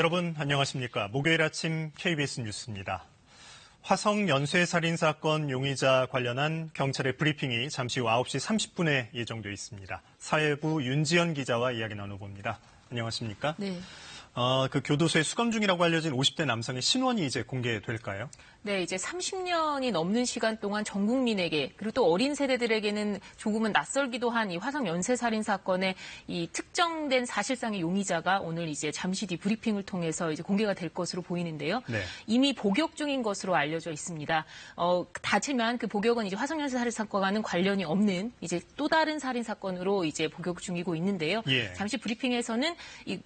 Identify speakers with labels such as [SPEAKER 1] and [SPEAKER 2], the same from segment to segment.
[SPEAKER 1] 여러분 안녕하십니까. 목요일 아침 KBS 뉴스입니다. 화성 연쇄살인 사건 용의자 관련한 경찰의 브리핑이 잠시 후 9시 30분에 예정되어 있습니다. 사회부 윤지연 기자와 이야기 나눠봅니다. 안녕하십니까?
[SPEAKER 2] 네.
[SPEAKER 1] 그 교도소에 수감 중이라고 알려진 50대 남성의 신원이 이제 공개될까요?
[SPEAKER 2] 네, 이제 30년이 넘는 시간 동안 전 국민에게 그리고 또 어린 세대들에게는 조금은 낯설기도 한 이 화성 연쇄살인 사건의 이 특정된 사실상의 용의자가 오늘 이제 잠시 뒤 브리핑을 통해서 이제 공개가 될 것으로 보이는데요.
[SPEAKER 1] 네.
[SPEAKER 2] 이미 복역 중인 것으로 알려져 있습니다. 하지만 그 복역은 이제 화성 연쇄살인 사건과는 관련이 없는 이제 또 다른 살인 사건으로 이제 복역 중이고 있는데요.
[SPEAKER 1] 예.
[SPEAKER 2] 잠시 브리핑에서는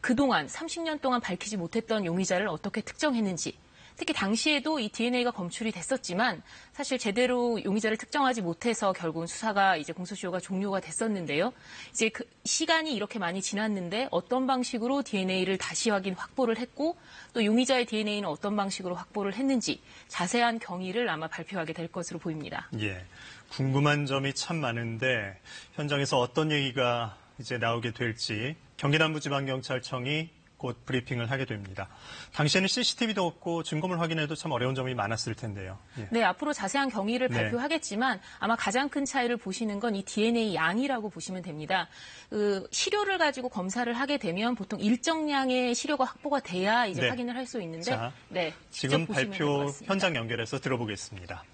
[SPEAKER 2] 그동안 30년 동안 밝히지 못했던 용의자를 어떻게 특정했는지, 특히 당시에도 이 DNA가 검출이 됐었지만 사실 제대로 용의자를 특정하지 못해서 결국은 수사가 이제 공소시효가 종료가 됐었는데요. 이제 그 시간이 이렇게 많이 지났는데 어떤 방식으로 DNA를 다시 확보를 했고 또 용의자의 DNA는 어떤 방식으로 확보를 했는지 자세한 경위를 아마 발표하게 될 것으로 보입니다.
[SPEAKER 1] 예. 궁금한 점이 참 많은데 현장에서 어떤 얘기가 이제 나오게 될지 경기남부지방경찰청이 곧 브리핑을 하게 됩니다. 당시에는 CCTV도 없고 증거물 확인해도 참 어려운 점이 많았을 텐데요. 예.
[SPEAKER 2] 네, 앞으로 자세한 경위를
[SPEAKER 1] 네.
[SPEAKER 2] 발표하겠지만 아마 가장 큰 차이를 보시는 건 이 DNA 양이라고 보시면 됩니다. 시료를 가지고 검사를 하게 되면 보통 일정량의 시료가 확보가 돼야 이제
[SPEAKER 1] 네.
[SPEAKER 2] 확인을 할 수 있는데
[SPEAKER 1] 자,
[SPEAKER 2] 네,
[SPEAKER 1] 지금
[SPEAKER 2] 보시면 될것
[SPEAKER 1] 발표
[SPEAKER 2] 같습니다.
[SPEAKER 1] 현장 연결해서 들어보겠습니다.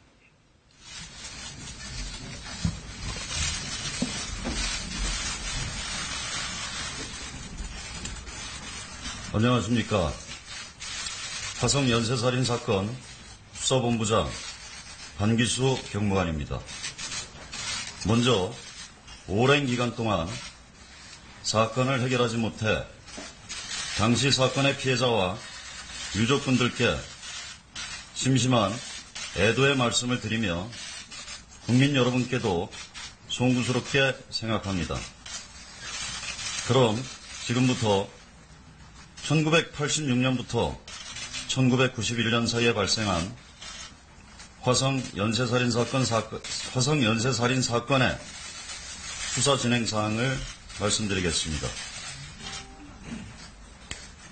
[SPEAKER 3] 안녕하십니까. 화성 연쇄살인 사건 수사본부장 한기수 경무관입니다. 먼저 오랜 기간 동안 사건을 해결하지 못해 당시 사건의 피해자와 유족분들께 심심한 애도의 말씀을 드리며 국민 여러분께도 송구스럽게 생각합니다. 그럼 지금부터 1986년부터 1991년 사이에 발생한 화성 연쇄살인 사건의 수사 진행 사항을 말씀드리겠습니다.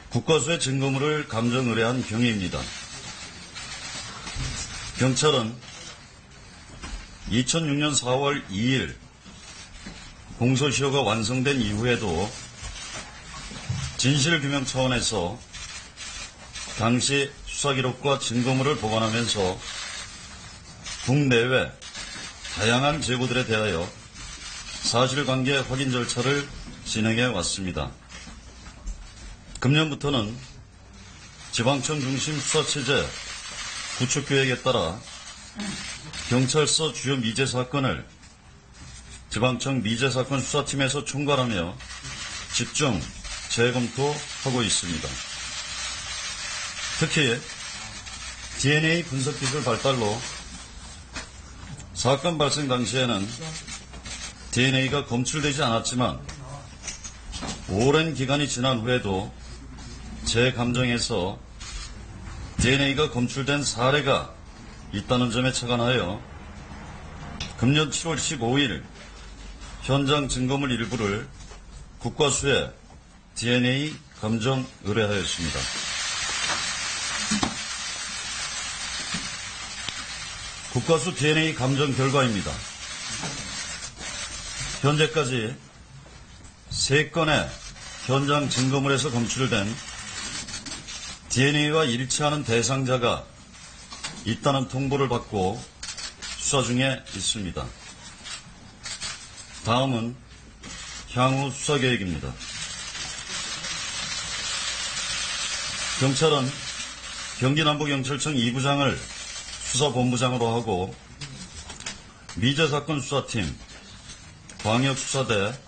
[SPEAKER 3] 국과수의 증거물을 감정 의뢰한 경위입니다. 경찰은 2006년 4월 2일 공소시효가 완성된 이후에도 진실규명 차원에서 당시 수사기록과 증거물을 보관하면서 국내외 다양한 제보들에 대하여 사실관계 확인 절차를 진행해 왔습니다. 금년부터는 지방청 중심 수사체제 구축계획에 따라 경찰서 주요 미제 사건을 지방청 미제사건 수사팀에서 총괄하며 집중 재검토하고 있습니다. 특히 DNA 분석기술 발달로 사건 발생 당시에는 DNA가 검출되지 않았지만 오랜 기간이 지난 후에도 제 감정에서 DNA가 검출된 사례가 있다는 점에 착안하여 금년 7월 15일 현장 증거물 일부를 국과수에 DNA 감정 의뢰하였습니다. 국과수 DNA 감정 결과입니다. 현재까지 3건의 현장 증거물에서 검출된 DNA와 일치하는 대상자가 있다는 통보를 받고 수사 중에 있습니다. 다음은 향후 수사 계획입니다. 경찰은 경기남부경찰청 2부장을 수사본부장으로 하고 미제사건 수사팀, 광역수사대,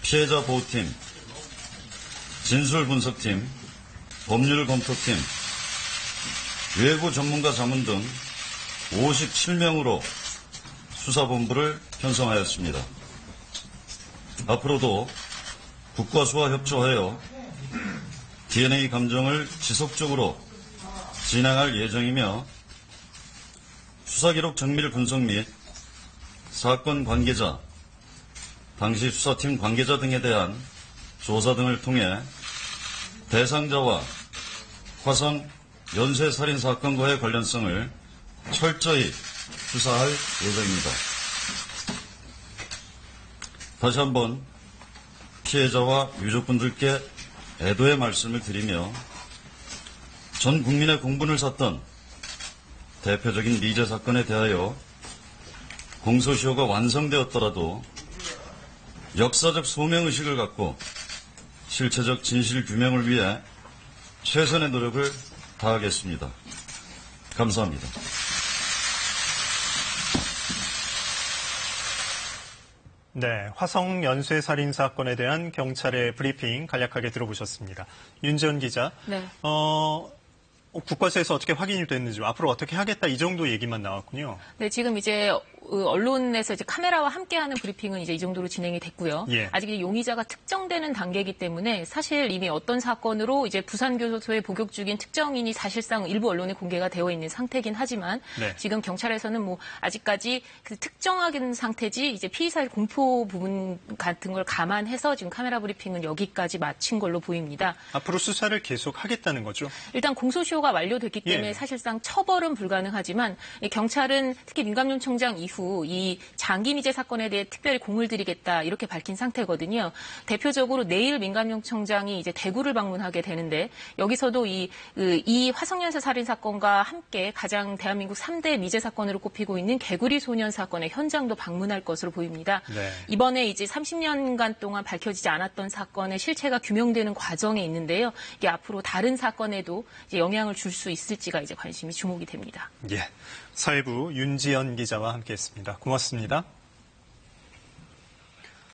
[SPEAKER 3] 피해자보호팀, 진술분석팀, 법률검토팀, 외부 전문가 자문 등 57명으로 수사본부를 편성하였습니다. 앞으로도 국과수와 협조하여 DNA 감정을 지속적으로 진행할 예정이며 수사기록 정밀 분석 및 사건 관계자, 당시 수사팀 관계자 등에 대한 조사 등을 통해 대상자와 화성 연쇄살인 사건과의 관련성을 철저히 수사할 예정입니다. 다시 한번 피해자와 유족분들께 애도의 말씀을 드리며 전 국민의 공분을 샀던 대표적인 미제 사건에 대하여 공소시효가 완성되었더라도 역사적 소명의식을 갖고 실체적 진실 규명을 위해 최선의 노력을 다하겠습니다. 감사합니다.
[SPEAKER 1] 네, 화성 연쇄살인 사건에 대한 경찰의 브리핑 간략하게 들어보셨습니다. 윤지연 기자,
[SPEAKER 2] 네.
[SPEAKER 1] 국과수에서 어떻게 확인이 됐는지, 앞으로 어떻게 하겠다 이 정도 얘기만 나왔군요.
[SPEAKER 2] 네, 지금 이제 언론에서 이제 카메라와 함께하는 브리핑은 이제 이 정도로 진행이 됐고요.
[SPEAKER 1] 예.
[SPEAKER 2] 아직 이 용의자가 특정되는 단계이기 때문에 사실 이미 어떤 사건으로 이제 부산교도소에 복역 중인 특정인이 사실상 일부 언론에 공개가 되어 있는 상태긴 하지만
[SPEAKER 1] 네.
[SPEAKER 2] 지금 경찰에서는 뭐 아직까지 그 특정하긴 상태지 이제 피의사의 공포 부분 같은 걸 감안해서 지금 카메라 브리핑은 여기까지 마친 걸로 보입니다.
[SPEAKER 1] 앞으로 수사를 계속 하겠다는 거죠?
[SPEAKER 2] 일단 공소시효가 완료됐기 때문에
[SPEAKER 1] 예.
[SPEAKER 2] 사실상 처벌은 불가능하지만 이 경찰은 특히 민감용청장 이후 이 장기 미제 사건에 대해 특별히 공을 들이겠다 이렇게 밝힌 상태거든요. 대표적으로 내일 민감용청장이 이제 대구를 방문하게 되는데 여기서도 이 화성연쇄 살인 사건과 함께 가장 대한민국 3대 미제 사건으로 꼽히고 있는 개구리 소년 사건의 현장도 방문할 것으로 보입니다.
[SPEAKER 1] 네.
[SPEAKER 2] 이번에 이제 30년간 동안 밝혀지지 않았던 사건의 실체가 규명되는 과정에 있는데요. 이게 앞으로 다른 사건에도 이제 영향을 줄 수 있을지가 이제 관심이 주목이 됩니다.
[SPEAKER 1] 예. 사회부 윤지연 기자와 함께했습니다. 고맙습니다.